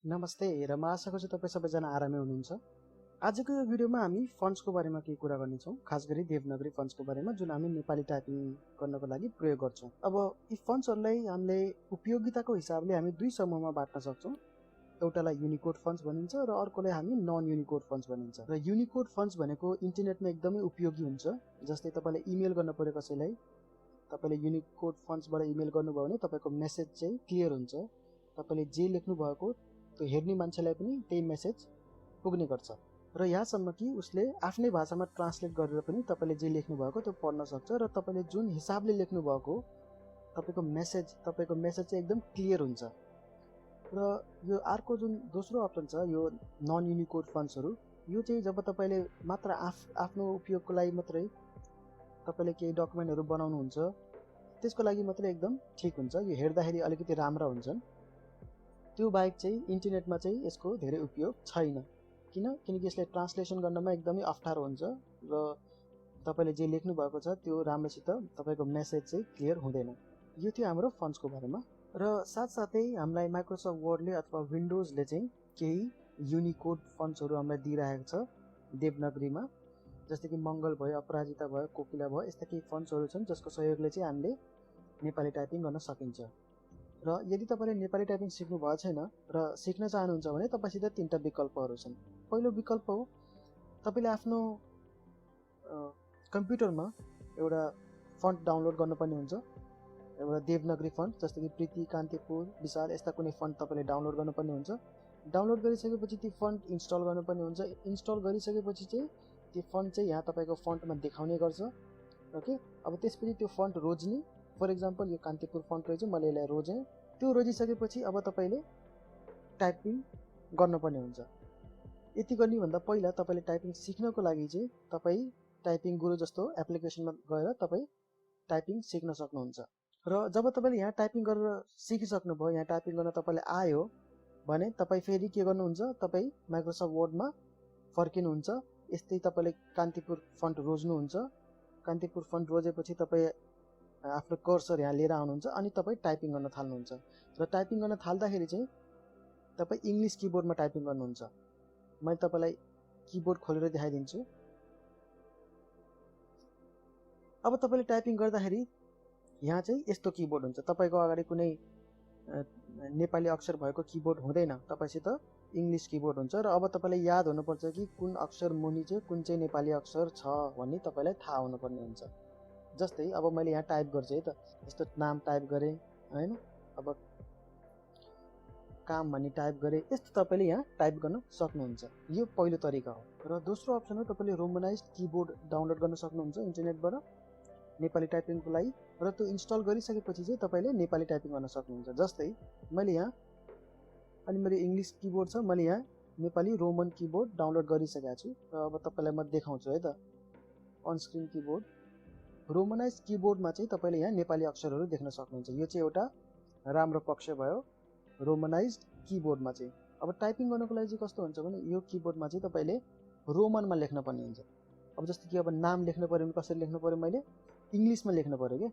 नमस्ते र म आशा गर्छु तपाईँ सबैजना आरामै हुनुहुन्छ। आजको यो भिडियोमा हामी फन्ट्सको बारेमा केही कुरा गर्नेछौँ, खास गरी देवनागरी फन्ट्सको बारेमा जुन हामी नेपाली टाइपिङ गर्नको लागि प्रयोग गर्छौँ। अब यी फन्ट्सहरूलाई हामीले उपयोगिताको हिसाबले हामी दुई समूहमा बाँट्न सक्छौँ। एउटालाई युनिकोड फन्ट्स भनिन्छ र अर्कोलाई हामी नन युनिकोड फन्ट्स भनिन्छ। र युनिकोड फन्ट्स भनेको इन्टरनेटमा एकदमै उपयोगी हुन्छ। जस्तै तपाईँले इमेल गर्न पर्यो कसैलाई, तपाईँले युनिकोड फन्ट्सबाट इमेल गर्नुभयो भने तपाईँको मेसेज चाहिँ क्लियर हुन्छ। तपाईँले जे लेख्नु भएको त्यो हेर्ने मान्छेलाई पनि त्यही मेसेज पुग्ने गर्छ र यहाँसम्म कि उसले आफ्नै भाषामा ट्रान्सलेट गरेर पनि तपाईँले जे लेख्नु भएको त्यो पढ्न सक्छ र तपाईँले जुन हिसाबले लेख्नु भएको तपाईँको मेसेज चाहिँ एकदम क्लियर हुन्छ। र यो अर्को जुन दोस्रो अप्सन छ यो नन युनिकोड फन्ट्सहरू, यो चाहिँ जब तपाईँले मात्र आफ्नो उपयोगको लागि मात्रै तपाईँले केही डकुमेन्टहरू बनाउनुहुन्छ त्यसको लागि मात्रै एकदम ठिक हुन्छ। यो हेर्दाखेरि अलिकति राम्रा हुन्छन्। त्यो बाहेक चाहिँ इन्टरनेटमा चाहिँ यसको धेरै उपयोग छैन। किनकि यसले ट्रान्सलेसन गर्नमा एकदमै अप्ठ्यारो हुन्छ र तपाईँले जे लेख्नु भएको छ त्यो राम्रोसित तपाईँको मेसेज चाहिँ क्लियर हुँदैन। यो थियो हाम्रो फन्ट्सको बारेमा। र साथसाथै हामीलाई माइक्रोसफ्ट वर्डले अथवा विन्डोजले चाहिँ केही युनिकोड फन्ट्सहरू हामीलाई दिइरहेको छ देवनागरीमा। जस्तै कि मङ्गल भयो, अपराजिता भयो, कोकिला भयो, यस्ता केही फन्ट्सहरू छन् जसको सहयोगले चाहिँ हामीले नेपाली टाइपिङ गर्न सकिन्छ। र यदि तपाईँले नेपाली टाइपिङ सिक्नु भएको छैन र सिक्न चाहनुहुन्छ भने तपाईँसित तीनटा विकल्पहरू छन्। पहिलो विकल्प हो तपाईँले आफ्नो कम्प्युटरमा एउटा फन्ट डाउनलोड गर्नुपर्ने हुन्छ। एउटा देवनागरी फन्ट जस्तै कि प्रीति, कान्तिपुर, विशाल यस्ता कुनै फन्ट तपाईँले डाउनलोड गर्नुपर्ने हुन्छ। डाउनलोड गरिसकेपछि त्यो फन्ट इन्स्टल गर्नुपर्ने हुन्छ। इन्स्टल गरिसकेपछि चाहिँ त्यो फन्ट चाहिँ यहाँ तपाईँको फन्टमा देखाउने गर्छ। ओके, अब त्यसपछि त्यो फन्ट रोज्ने, फर इक्जाम्पल यो कान्तिपुर फन्ट रहेछ, मैले यसलाई रोजेँ। त्यो रोजिसकेपछि अब तपाईँले टाइपिङ गर्नुपर्ने हुन्छ। यति गर्नुभन्दा पहिला तपाईँले टाइपिङ सिक्नको लागि चाहिँ तपाईँ टाइपिङ गुरु जस्तो एप्लिकेसनमा गएर तपाईँ टाइपिङ सिक्न सक्नुहुन्छ। र जब तपाईँले यहाँ टाइपिङ गरेर सिकिसक्नुभयो, यहाँ टाइपिङ गर्न तपाईँले आयो भने तपाईँ फेरि के गर्नुहुन्छ, तपाईँ माइक्रोसफ्ट वर्डमा फर्किनुहुन्छ। यस्तै तपाईँले कान्तिपुर फन्ट रोज्नुहुन्छ। कान्तिपुर फन्ट रोजेपछि तपाईँ आफ्नो कर्सर यहाँ लिएर आउनुहुन्छ अनि तपाईँ टाइपिङ गर्न थाल्नुहुन्छ। र टाइपिङ गर्न थाल्दाखेरि चाहिँ तपाईँ इङ्ग्लिस किबोर्डमा टाइपिङ गर्नुहुन्छ। मैले तपाईँलाई किबोर्ड खोलेर देखाइदिन्छु। अब तपाईँले टाइपिङ गर्दाखेरि यहाँ चाहिँ यस्तो किबोर्ड हुन्छ। तपाईँको अगाडि कुनै नेपाली अक्षर भएको किबोर्ड हुँदैन, तपाईँसित इङ्ग्लिस किबोर्ड हुन्छ। र अब तपाईँलाई याद हुनुपर्छ कि कुन अक्षर मुनि चाहिँ कुन चाहिँ नेपाली अक्षर छ भन्ने तपाईँलाई थाहा हुनुपर्ने हुन्छ। जस्तै अब मैले यहाँ टाइप गर्छु है त, यस्तो नाम टाइप गरेँ होइन, अब काम भन्ने टाइप गरेँ, यस्तो तपाईँले यहाँ टाइप गर्न सक्नुहुन्छ। यो पहिलो तरिका हो। र दोस्रो अप्सन हो तपाईँले रोमनाइज्ड किबोर्ड डाउनलोड गर्न सक्नुहुन्छ इन्टरनेटबाट नेपाली टाइपिङको लागि। र त्यो इन्स्टल गरिसकेपछि चाहिँ तपाईँले नेपाली टाइपिङ गर्न सक्नुहुन्छ। जस्तै मैले यहाँ अनि मेरो इङ्ग्लिस किबोर्ड छ, मैले यहाँ नेपाली रोमन किबोर्ड डाउनलोड गरिसकेको छु। र अब तपाईँलाई म देखाउँछु है त, अनस्क्रिन किबोर्ड रोमनाइज किबोर्डमा चाहिँ तपाईँले यहाँ नेपाली अक्षरहरू देख्न सक्नुहुन्छ। यो चाहिँ एउटा राम्रो पक्ष भयो रोमनाइज्ड किबोर्डमा चाहिँ। अब टाइपिङ गर्नको लागि चाहिँ कस्तो हुन्छ भने यो किबोर्डमा चाहिँ तपाईँले रोमनमा लेख्नुपर्ने हुन्छ। अब जस्तो कि अब नाम लेख्नु पऱ्यो भने कसरी लेख्नु पऱ्यो, मैले इङ्ग्लिसमा लेख्नु पऱ्यो क्या,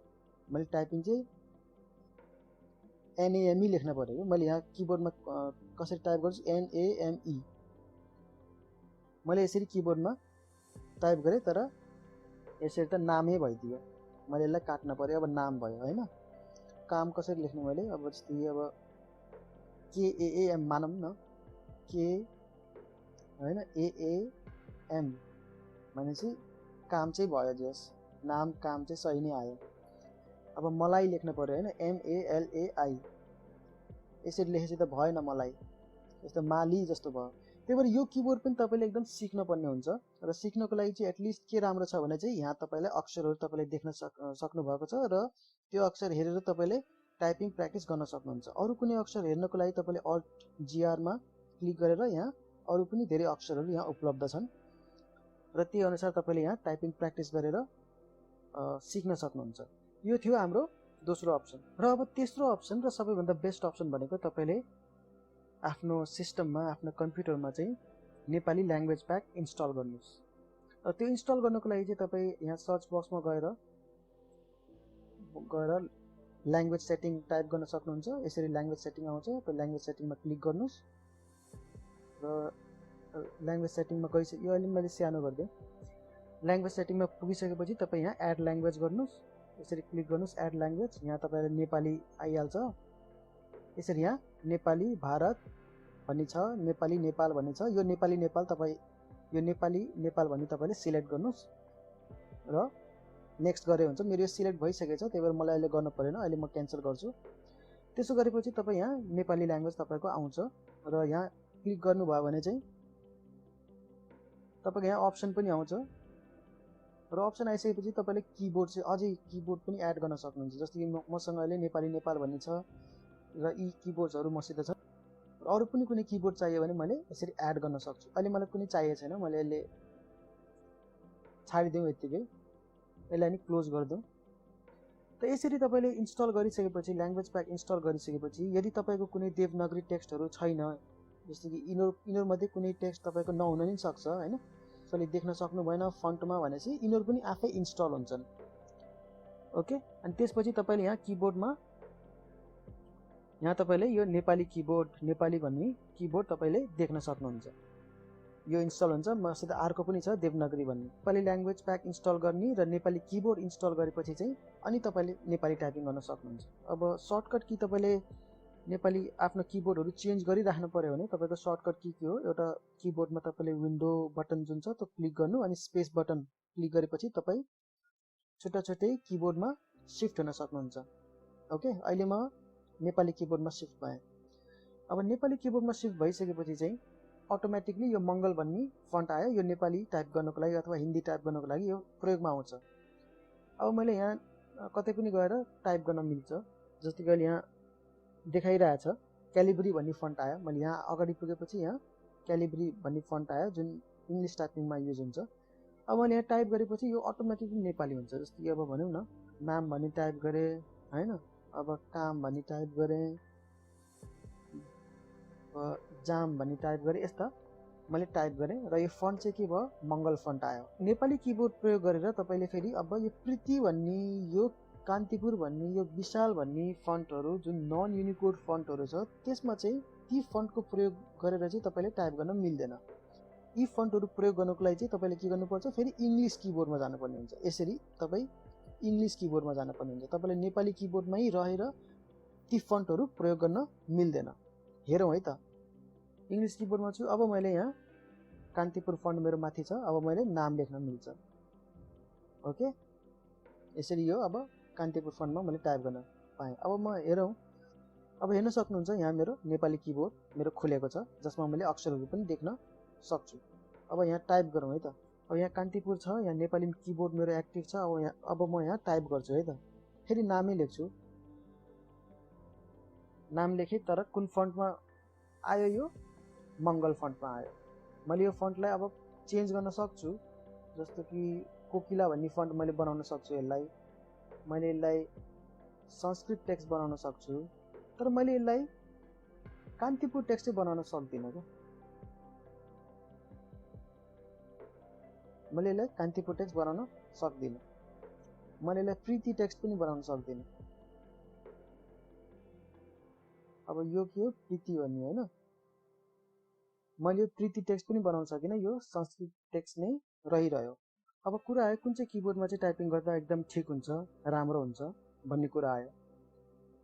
मैले टाइपिङ चाहिँ NAME लेख्नु पऱ्यो क्या। मैले यहाँ किबोर्डमा कसरी टाइप गर्छु, NAME, मैले यसरी किबोर्डमा टाइप गरेँ तर यसरी त नामै भइदियो, मैले यसलाई काट्न पऱ्यो। अब नाम भयो होइन। काम कसरी लेख्नु मैले, अब जस्तै अब KAAM मानौँ न, के होइन AAM भनेपछि काम चाहिँ भयो, जस नाम काम चाहिँ सही नै आयो। अब मलाई लेख्नु पऱ्यो होइन, MALAI, यसरी लेखेपछि त भएन मलाई, यस्तो माली जस्तो भयो। त्यही भएर यो किबोर्ड पनि तपाईँले एकदम सिक्नुपर्ने हुन्छ। र सिक्नको लागि चाहिँ एटलिस्ट के राम्रो छ भने चाहिँ यहाँ तपाईँलाई अक्षरहरू तपाईँले देख्न सक्नुभएको छ र त्यो अक्षर हेरेर तपाईँले टाइपिङ प्र्याक्टिस गर्न सक्नुहुन्छ। अरू कुनै अक्षर हेर्नको लागि तपाईँले Alt GR मा क्लिक गरेर यहाँ अरू पनि धेरै अक्षरहरू यहाँ उपलब्ध छन् र त्यही अनुसार तपाईँले यहाँ टाइपिङ प्र्याक्टिस गरेर सिक्न सक्नुहुन्छ। यो थियो हाम्रो दोस्रो अप्सन। र अब तेस्रो अप्सन र सबैभन्दा बेस्ट अप्सन भनेको तपाईँले आफ्नो सिस्टममा, आफ्नो कम्प्युटरमा चाहिँ नेपाली ल्याङ्ग्वेज प्याक इन्स्टल गर्नुहोस्। र त्यो इन्स्टल गर्नको लागि चाहिँ तपाईँ यहाँ सर्च बक्समा गएर ल्याङ्ग्वेज सेटिङ टाइप गर्न सक्नुहुन्छ। यसरी ल्याङ्ग्वेज सेटिङ आउँछ, त्यो ल्याङ्ग्वेज सेटिङमा क्लिक गर्नुहोस्। र ल्याङ्ग्वेज सेटिङमा गइसक्यो। यो अहिले मैले सानो गरिदिएँ। ल्याङ्ग्वेज सेटिङमा पुगिसकेपछि तपाईँ यहाँ एड ल्याङ्ग्वेज गर्नुहोस्। यसरी क्लिक गर्नुहोस् एड ल्याङ्ग्वेज। यहाँ तपाईँले नेपाली आइहाल्छ। यसरी यहाँ नेपाली भारत भन्ने छ, नेपाली नेपाल भन्ने छ। यो नेपाली नेपाल तपाईँ यो नेपाली नेपाल भन्ने तपाईँले सिलेक्ट गर्नुहोस् र नेक्स्ट गरे हुन्छ। मेरो यो सिलेक्ट भइसकेको छ, त्यही भएर मलाई अहिले गर्नु परेन। अहिले म क्यान्सल गर्छु। त्यसो गरेपछि तपाईँ यहाँ नेपाली ल्याङ्ग्वेज तपाईँको आउँछ र यहाँ क्लिक गर्नुभयो भने चाहिँ तपाईँको यहाँ अप्सन पनि आउँछ र अप्सन आइसकेपछि तपाईँले किबोर्ड चाहिँ अझै किबोर्ड पनि एड गर्न सक्नुहुन्छ। जस्तो कि मसँग अहिले नेपाली नेपाल भन्ने छ र यी किबोर्ड्सहरू मसित छ। अरू पनि कुनै किबोर्ड चाहियो भने मैले यसरी एड गर्न सक्छु। अहिले मलाई कुनै चाहिएको छैन, मैले यसले छाडिदिउँ यत्तिकै। यसलाई नि क्लोज गरिदिउँ। त यसरी तपाईँले इन्स्टल गरिसकेपछि ल्याङ्ग्वेज प्याक इन्स्टल गरिसकेपछि यदि तपाईँको कुनै देवनागरी टेक्स्टहरू छैन, जस्तो कि यिनीहरूमध्ये कुनै टेक्स्ट तपाईँको नहुन नि सक्छ होइन, त्यसले देख्न सक्नु भएन फन्टमा भनेपछि यिनीहरू पनि आफै इन्स्टल हुन्छन्। ओके, अनि त्यसपछि तपाईँले यहाँ किबोर्डमा यहाँ तपाईँले यो नेपाली किबोर्ड नेपाली भन्ने किबोर्ड तपाईँले देख्न सक्नुहुन्छ। यो इन्स्टल हुन्छ। मसित अर्को पनि छ देवनागरी भन्ने। नेपाली ल्याङ्ग्वेज प्याक इन्स्टल गर्ने र नेपाली किबोर्ड इन्स्टल गरेपछि चाहिँ अनि तपाईँले नेपाली टाइपिङ गर्न सक्नुहुन्छ। अब सर्टकट की तपाईँले नेपाली आफ्नो किबोर्डहरू चेन्ज गरिराख्नु पर्यो भने तपाईँको सर्टकट की के हो, एउटा किबोर्डमा तपाईँले विन्डो बटन जुन छ त्यो क्लिक गर्नु अनि स्पेस बटन क्लिक गरेपछि तपाईँ छुट्टा छुट्टै किबोर्डमा सिफ्ट हुन सक्नुहुन्छ। ओके, अहिले म नेपाली किबोर्डमा सिफ्ट भएँ। अब नेपाली किबोर्डमा सिफ्ट भइसकेपछि चाहिँ अटोमेटिकली यो मङ्गल भन्ने फन्ट आयो। यो नेपाली टाइप गर्नको लागि अथवा हिन्दी टाइप गर्नको लागि यो प्रयोगमा आउँछ। अब मैले यहाँ कतै पनि गएर टाइप गर्न मिल्छ। जस्तो कि अहिले यहाँ देखाइरहेछ क्यालिब्री भन्ने फन्ट आयो। मैले यहाँ अगाडि पुगेपछि यहाँ क्यालिब्री भन्ने फन्ट आयो जुन इङ्ग्लिस टाइपिङमा युज हुन्छ। अब मैले यहाँ टाइप गरेपछि यो अटोमेटिकली नेपाली हुन्छ। जस्तो कि अब भनौँ न नाम भन्ने टाइप गरेँ होइन, अब काम भन्ने टाइप गरेँ, जाम भन्ने टाइप गरेँ, यस्ता मैले टाइप गरेँ र यो फन्ट चाहिँ के भयो, मङ्गल फन्ट आयो। नेपाली किबोर्ड प्रयोग गरेर तपाईँले फेरि अब यो प्रीति भन्ने, यो कान्तिपुर भन्ने, यो विशाल भन्ने फन्टहरू जुन नन युनिकोड फन्टहरू छ त्यसमा चाहिँ ती फन्टको प्रयोग गरेर चाहिँ तपाईँले टाइप गर्न मिल्दैन। यी फन्टहरू प्रयोग गर्नको लागि चाहिँ तपाईँले के गर्नुपर्छ, फेरि इङ्ग्लिस किबोर्डमा जानुपर्ने हुन्छ। यसरी तपाईँ इङ्ग्लिस किबोर्डमा जानुपर्ने हुन्छ। तपाईँले नेपाली किबोर्डमै रहेर ती फन्टहरू प्रयोग गर्न मिल्दैन। हेरौँ है त, इङ्ग्लिस किबोर्डमा छु। अब मैले यहाँ कान्तिपुर फन्ट मेरो माथि छ। अब मैले नाम लेख्न मिल्छ। ओके, यसरी यो अब कान्तिपुर फन्टमा मैले टाइप गर्न पाएँ। अब म हेरौँ, अब हेर्न सक्नुहुन्छ यहाँ मेरो नेपाली किबोर्ड मेरो खुलेको छ जसमा मैले अक्षरहरू पनि देख्न सक्छु। अब यहाँ टाइप गरौँ है त। अब यहाँ कान्तिपुर छ, यहाँ नेपाली किबोर्ड मेरो एक्टिभ छ। अब म यहाँ टाइप गर्छु है त। फेरि नामै लेख्छु, नाम लेखेँ तर कुन फन्टमा आयो, यो मङ्गल फन्टमा आयो। मैले यो फन्टलाई अब चेन्ज गर्न सक्छु। जस्तो कि कोकिला भन्ने फन्ट मैले बनाउन सक्छु। मैले यसलाई संस्कृत टेक्स्ट बनाउन सक्छु, तर मैले यसलाई कान्तिपुर टेक्स्ट चाहिँ बनाउन सक्दिनँ क्या। मैले यसलाई कान्तिपुर टेक्स्ट बनाउन सक्दिनँ। मैले यसलाई प्रीति टेक्स्ट पनि बनाउन सक्दिनँ। अब यो के हो, प्रीति भन्ने होइन, मैले यो प्रीति टेक्स्ट पनि बनाउन सकिनँ, यो संस्कृत टेक्स्ट नै रहिरह्यो। अब कुरा आयो कुन चाहिँ किबोर्डमा चाहिँ टाइपिङ गर्दा एकदम ठिक हुन्छ, राम्रो हुन्छ भन्ने कुरा आयो।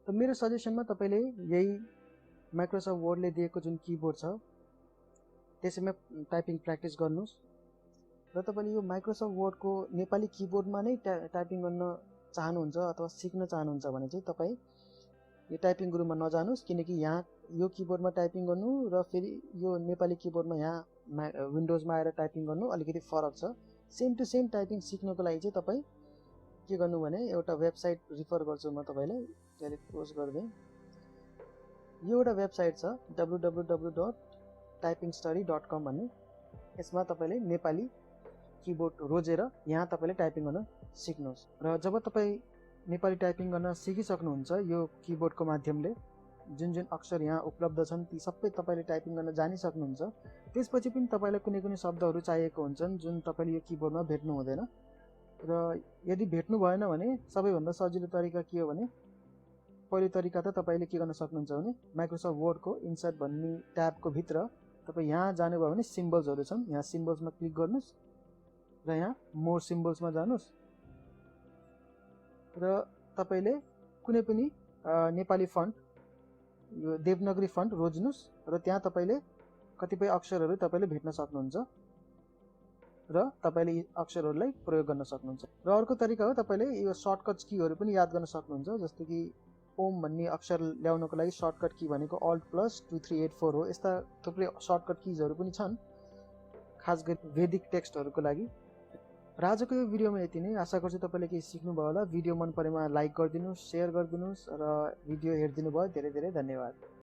त मेरो सजेसनमा तपाईँले यही माइक्रोसफ्ट वर्डले दिएको जुन किबोर्ड छ त्यसैमा टाइपिङ प्र्याक्टिस गर्नुहोस्। र तपाईँले यो माइक्रोसफ्ट वर्डको नेपाली किबोर्डमा नै टाइपिङ गर्न चाहनुहुन्छ अथवा सिक्न चाहनुहुन्छ भने चाहिँ तपाईँ यो टाइपिङ गुरुमा नजानुहोस्, किनकि यहाँ यो किबोर्डमा टाइपिङ गर्नु र फेरि यो नेपाली किबोर्डमा यहाँ विन्डोजमा आएर टाइपिङ गर्नु अलिकति फरक छ। सेम टु सेम टाइपिङ सिक्नको लागि चाहिँ तपाईँ के गर्नु भने एउटा वेबसाइट रिफर गर्छु म तपाईँलाई। त्यसले क्लोज गरिदिएँ। यो एउटा वेबसाइट छ www.typingstudy.com भन्ने। यसमा तपाईँले नेपाली किबोर्ड रोजेर यहाँ तपाईँले टाइपिङ गर्न सिक्नुहोस्। र जब तपाईँ नेपाली टाइपिङ गर्न सिकिसक्नुहुन्छ यो किबोर्डको माध्यमले जुन जुन अक्षर यहाँ उपलब्ध छन् ती सबै तपाईँले टाइपिङ गर्न जानिसक्नुहुन्छ। त्यसपछि पनि तपाईँलाई कुनै कुनै शब्दहरू चाहिएको हुन्छन् जुन तपाईँले यो किबोर्डमा भेट्नु हुँदैन। र यदि भेट्नु भएन भने सबैभन्दा सजिलो तरिका के हो भने पहिलो तरिका त तपाईँले के गर्न सक्नुहुन्छ भने माइक्रोसफ्ट वर्डको इन्सर्ट भन्ने ट्याबको भित्र तपाईँ यहाँ जानुभयो भने सिम्बल्सहरू छन्, यहाँ सिम्बल्समा क्लिक गर्नुहोस् र यहाँ मोर सिम्बल्समा जानुहोस् र तपाईँले कुनै पनि नेपाली फन्ट यो देवनागरी फन्ट रोज्नुहोस् र त्यहाँ तपाईँले कतिपय अक्षरहरू तपाईँले भेट्न सक्नुहुन्छ र तपाईँले यी अक्षरहरूलाई प्रयोग गर्न सक्नुहुन्छ। र अर्को तरिका हो तपाईँले यो सर्टकट कीहरू पनि याद गर्न सक्नुहुन्छ, जस्तो कि ओम भन्ने अक्षर ल्याउनको लागि सर्टकट की भनेको Alt+2384 हो। यस्ता थुप्रै सर्टकट किजहरू पनि छन् खास गरी वैदिक टेक्स्टहरूको लागि। र आजको यो भिडियोमा यति नै। आशा गर्छु तपाईँले केही सिक्नुभयो होला। भिडियो मन परेमा लाइक गरिदिनुहोस्, सेयर गरिदिनुहोस् र भिडियो हेरिदिनु भयो धेरै धेरै धन्यवाद।